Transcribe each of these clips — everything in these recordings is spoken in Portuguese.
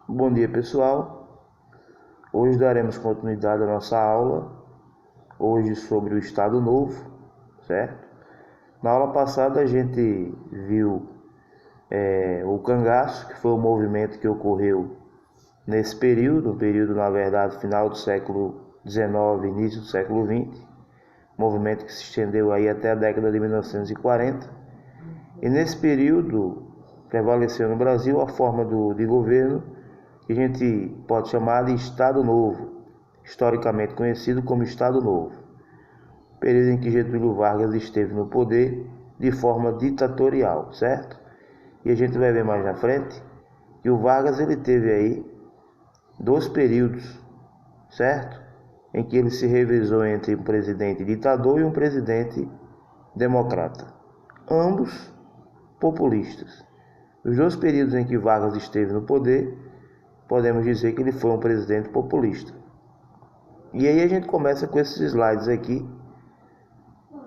Bom dia, pessoal. Hoje daremos continuidade à nossa aula, hoje sobre o Estado Novo, certo? Na aula passada a gente viu o cangaço, que foi o movimento que ocorreu nesse período na verdade final do século XIX, início do século XX, movimento que se estendeu aí até a década de 1940. E nesse período prevaleceu no Brasil a forma de governo que a gente pode chamar de Estado Novo, historicamente conhecido como Estado Novo, período em que Getúlio Vargas esteve no poder de forma ditatorial, certo? E a gente vai ver mais na frente que o Vargas ele teve aí dois períodos, certo? Em que ele se revezou entre um presidente ditador e um presidente democrata, ambos populistas. Os dois períodos em que Vargas esteve no poder, podemos dizer que ele foi um presidente populista. E aí a gente começa com esses slides aqui,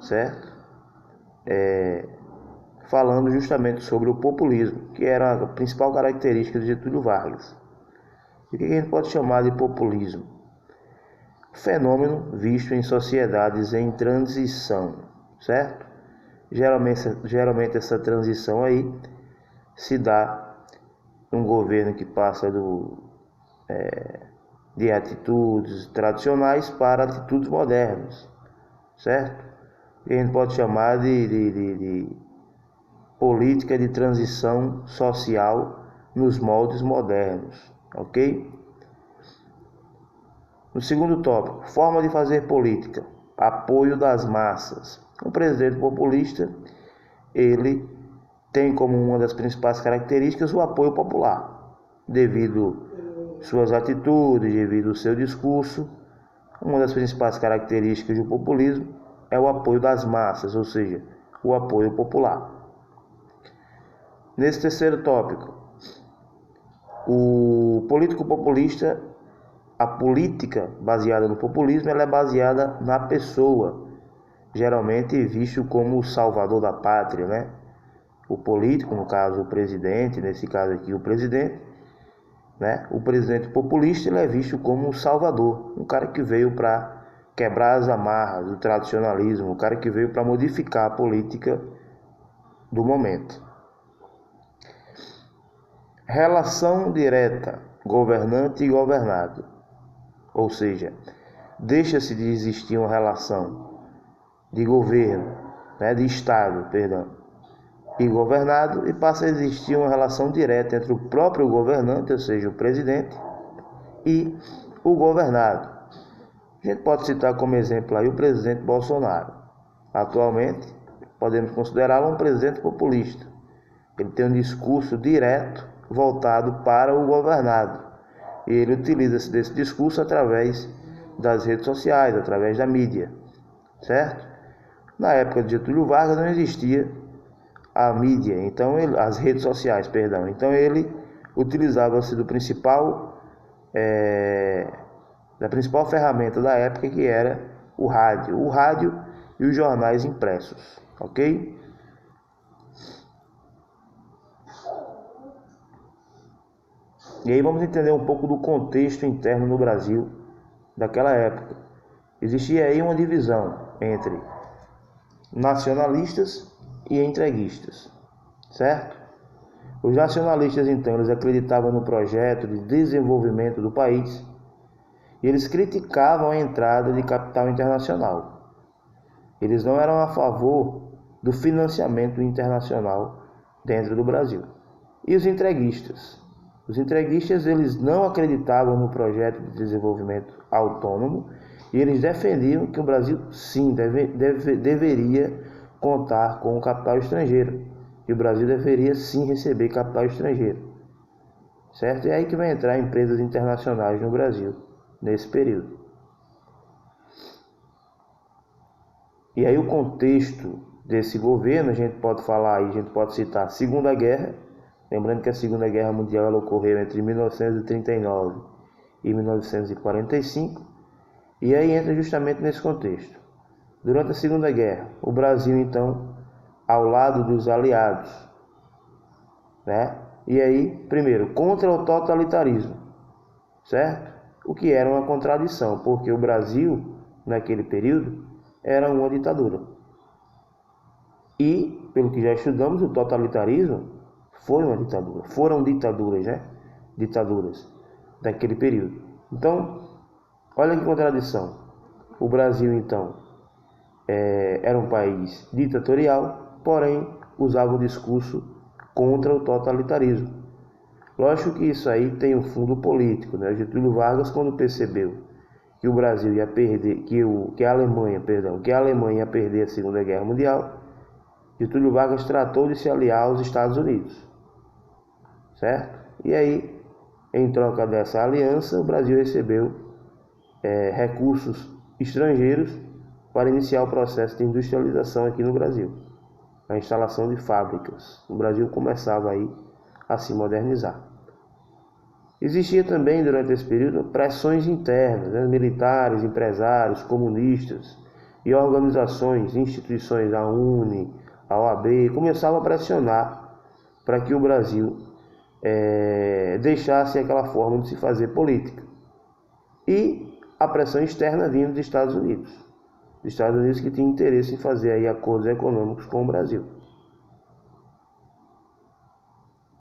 certo? Falando justamente sobre o populismo, que era a principal característica de Getúlio Vargas. E o que a gente pode chamar de populismo? Fenômeno visto em sociedades em transição, certo? Geralmente essa transição aí se dá num governo que passa de atitudes tradicionais para atitudes modernas, certo? E a gente pode chamar de política de transição social nos moldes modernos, ok? No segundo tópico, forma de fazer política, apoio das massas. O presidente populista, ele tem como uma das principais características o apoio popular, devido suas atitudes, devido ao seu discurso. Uma das principais características do populismo é o apoio das massas, ou seja, o apoio popular. Nesse terceiro tópico, o político populista, a política baseada no populismo, ela é baseada na pessoa, geralmente visto como o salvador da pátria, né? O político, no caso o presidente, nesse caso aqui o presidente, né? O presidente populista ele é visto como o salvador, um cara que veio para quebrar as amarras do tradicionalismo, um cara que veio para modificar a política do momento. Relação direta, governante e governado. Ou seja, deixa-se de existir uma relação de governo, de Estado, e governado, e passa a existir uma relação direta entre o próprio governante, ou seja, o presidente, e o governado. A gente pode citar como exemplo aí o presidente Bolsonaro. Atualmente, podemos considerá-lo um presidente populista. Ele tem um discurso direto voltado para o governado. E ele utiliza-se desse discurso através das redes sociais, através da mídia, certo? Na época de Getúlio Vargas não existia a mídia, então as redes sociais, perdão. Então ele utilizava-se da principal ferramenta da época, que era o rádio e os jornais impressos, ok? E aí vamos entender um pouco do contexto interno no Brasil daquela época. Existia aí uma divisão entre nacionalistas e entreguistas, certo? Os nacionalistas, então, eles acreditavam no projeto de desenvolvimento do país e eles criticavam a entrada de capital internacional. Eles não eram a favor do financiamento internacional dentro do Brasil. E os entreguistas? Os entreguistas, eles não acreditavam no projeto de desenvolvimento autônomo e eles defendiam que o Brasil, sim, deveria contar com o capital estrangeiro. E o Brasil deveria, sim, receber capital estrangeiro. Certo? E é aí que vai entrar empresas internacionais no Brasil, nesse período. E aí o contexto desse governo, a gente pode citar a Segunda Guerra. Lembrando que a Segunda Guerra Mundial ela ocorreu entre 1939 e 1945, e aí entra justamente nesse contexto. Durante a Segunda Guerra, o Brasil, então, ao lado dos aliados, E aí, primeiro, contra o totalitarismo, certo? O que era uma contradição, porque o Brasil, naquele período, era uma ditadura. E, pelo que já estudamos, o totalitarismo foi uma ditadura. Foram ditaduras, né? Ditaduras daquele período. Então, olha que contradição. O Brasil, então, era um país ditatorial, porém usava o discurso contra o totalitarismo. Lógico que isso aí tem um fundo político, né? Getúlio Vargas, quando percebeu que o Brasil ia perder, que a Alemanha ia perder a Segunda Guerra Mundial, Getúlio Vargas tratou de se aliar aos Estados Unidos, certo? E aí, em troca dessa aliança, o Brasil recebeu recursos estrangeiros para iniciar o processo de industrialização aqui no Brasil, a instalação de fábricas. O Brasil começava aí a se modernizar. Existia também, durante esse período, pressões internas, né? Militares, empresários, comunistas e organizações, instituições, a UNE, a OAB, começavam a pressionar para que o Brasil deixasse aquela forma de se fazer política. E a pressão externa vinda dos Estados Unidos. Os Estados Unidos que tinham interesse em fazer aí acordos econômicos com o Brasil.